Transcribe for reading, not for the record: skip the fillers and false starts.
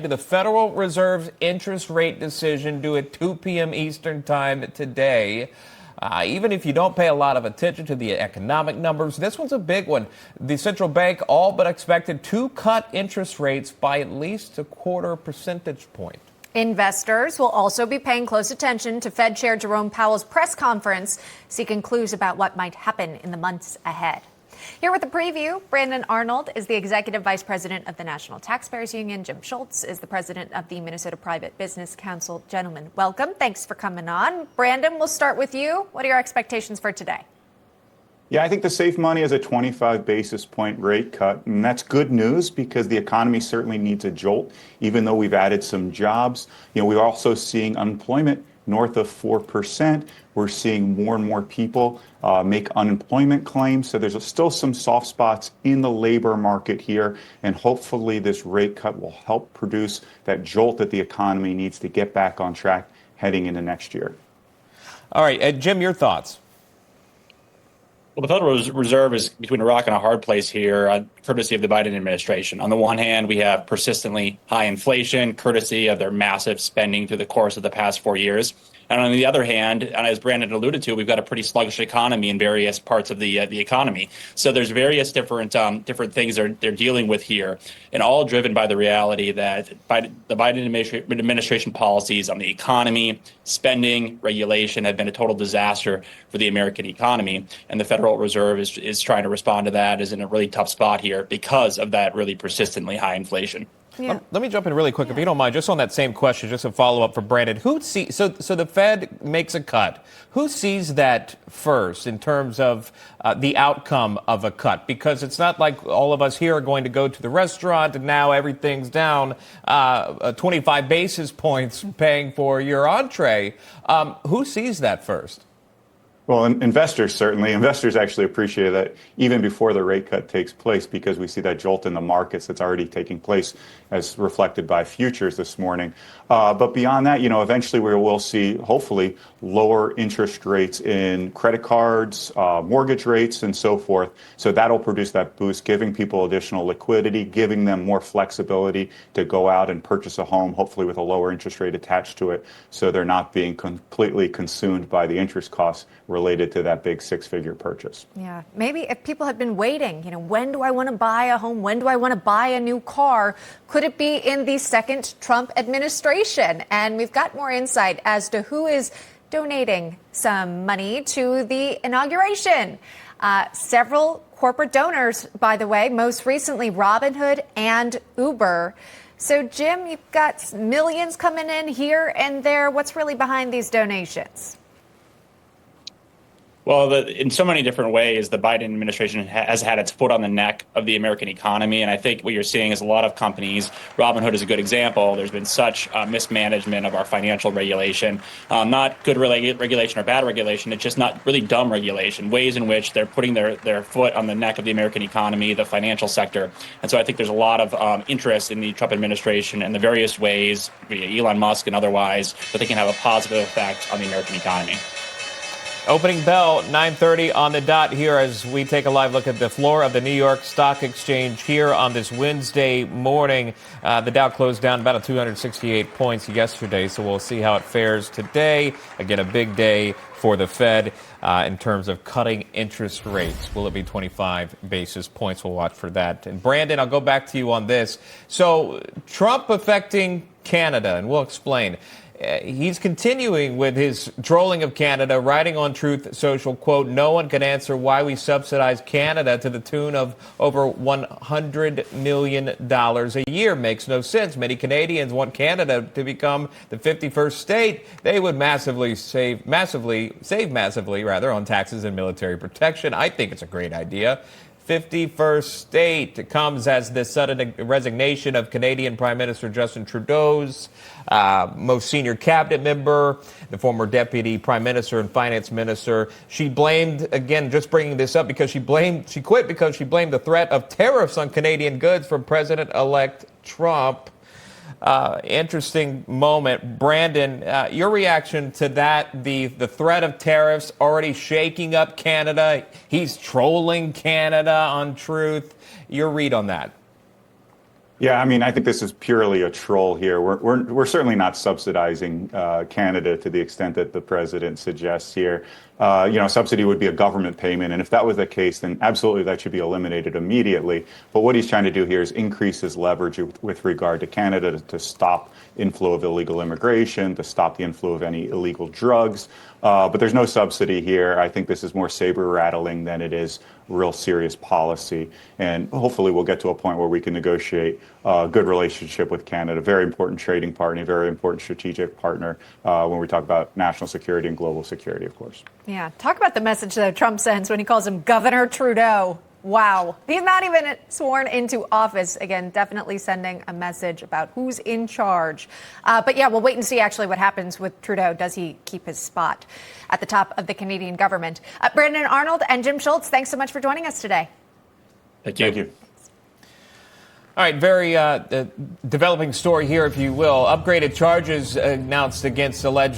to the Federal Reserve's interest rate decision due at 2 p.m. Eastern time today. Even if you don't pay a lot of attention to the economic numbers, this one's a big one. The central bank all but expected to cut interest rates by at least a quarter percentage point. Investors will also be paying close attention to Fed Chair Jerome Powell's press conference, seeking clues about what might happen in the months ahead. Here with the preview, Brandon Arnold is the Executive Vice President of the National Taxpayers Union. Jim Jolt is the President of the Minnesota Private Business Council. Gentlemen, welcome. Thanks for coming on. Brandon, we'll start with you. What are your expectations for today? Yeah, I think the safe money is a 25 basis point rate cut, and that's good news because the economy certainly needs a jolt, even though we've added some jobs. We're also seeing unemployment north of 4%. We're seeing more and more people make unemployment claims. So there's still some soft spots in the labor market here. And hopefully this rate cut will help produce that jolt that the economy needs to get back on track heading into next year. All right, Jim, your thoughts? Well, the Federal Reserve is between a rock and a hard place here, courtesy of the Biden administration. On the one hand, we have persistently high inflation, courtesy of their massive spending through the course of the past 4 years. And on the other hand, and as Brandon alluded to, we've got a pretty sluggish economy in various parts of the economy. So there's various different things they're dealing with here, and all driven by the reality that the Biden administration policies on the economy, spending, regulation have been a total disaster for the American economy. And the Federal Reserve is trying to respond to that, is in a really tough spot here because of that really persistently high inflation. Yeah. Let me jump in really quick, if you don't mind, just on that same question, just a follow-up for Brandon. So the Fed makes a cut. Who sees that first in terms of the outcome of a cut? Because it's not like all of us here are going to go to the restaurant and now everything's down 25 basis points paying for your entree. Who sees that first? Well, investors certainly. Investors actually appreciate that even before the rate cut takes place because we see that jolt in the markets that's already taking place as reflected by futures this morning. But beyond that, eventually we will see, hopefully, lower interest rates in credit cards, mortgage rates, and so forth. So that'll produce that boost, giving people additional liquidity, giving them more flexibility to go out and purchase a home, hopefully with a lower interest rate attached to it, so they're not being completely consumed by the interest costs related to that big six-figure purchase. Yeah, maybe if people have been waiting, when do I want to buy a home? When do I want to buy a new car? Could it be in the second Trump administration? And we've got more insight as to who is donating some money to the inauguration. Several corporate donors, by the way, most recently Robinhood and Uber. So, Jim, you've got millions coming in here and there. What's really behind these donations? Well, in so many different ways, the Biden administration has had its foot on the neck of the American economy. And I think what you're seeing is a lot of companies, Robinhood is a good example, there's been such mismanagement of our financial regulation, not good regulation or bad regulation, it's just not really dumb regulation, ways in which they're putting their foot on the neck of the American economy, the financial sector. And so I think there's a lot of interest in the Trump administration and the various ways, via Elon Musk and otherwise, that they can have a positive effect on the American economy. Opening bell, 9:30 on the dot here as we take a live look at the floor of the New York Stock Exchange here on this Wednesday morning. The Dow closed down about 268 points yesterday, so we'll see how it fares today. Again, a big day for the Fed in terms of cutting interest rates. Will it be 25 basis points? We'll watch for that. And Brandon, I'll go back to you on this. So Trump affecting Canada, and we'll explain. He's continuing with his trolling of Canada, writing on Truth Social, quote, "No one can answer why we subsidize Canada to the tune of over $100 million a year. Makes no sense. Many Canadians want Canada to become the 51st state. They would save massively on taxes and military protection. I think it's a great idea." 51st state comes as the sudden resignation of Canadian Prime Minister Justin Trudeau's most senior cabinet member, the former deputy prime minister and finance minister. She blamed, again, just bringing this up because she quit because she blamed the threat of tariffs on Canadian goods from President-elect Trump. Interesting moment. Brandon, your reaction to that, the threat of tariffs already shaking up Canada. He's trolling Canada on Truth. Your read on that? Yeah, I mean, I think this is purely a troll here. We're certainly not subsidizing Canada to the extent that the president suggests here. Subsidy would be a government payment, and if that was the case, then absolutely that should be eliminated immediately. But what he's trying to do here is increase his leverage with regard to Canada to stop inflow of illegal immigration, to stop the inflow of any illegal drugs. But there's no subsidy here. I think this is more saber rattling than it is real serious policy. And hopefully we'll get to a point where we can negotiate a good relationship with Canada, very important trading partner, very important strategic partner when we talk about national security and global security, of course. Yeah. Talk about the message that Trump sends when he calls him Governor Trudeau. Wow. He's not even sworn into office. Again, definitely sending a message about who's in charge. But yeah, we'll wait and see actually what happens with Trudeau. Does he keep his spot at the top of the Canadian government? Brandon Arnold and Jim Schultz, thanks so much for joining us today. Thank you. Thank you. All right, very developing story here, if you will. Upgraded charges announced against alleged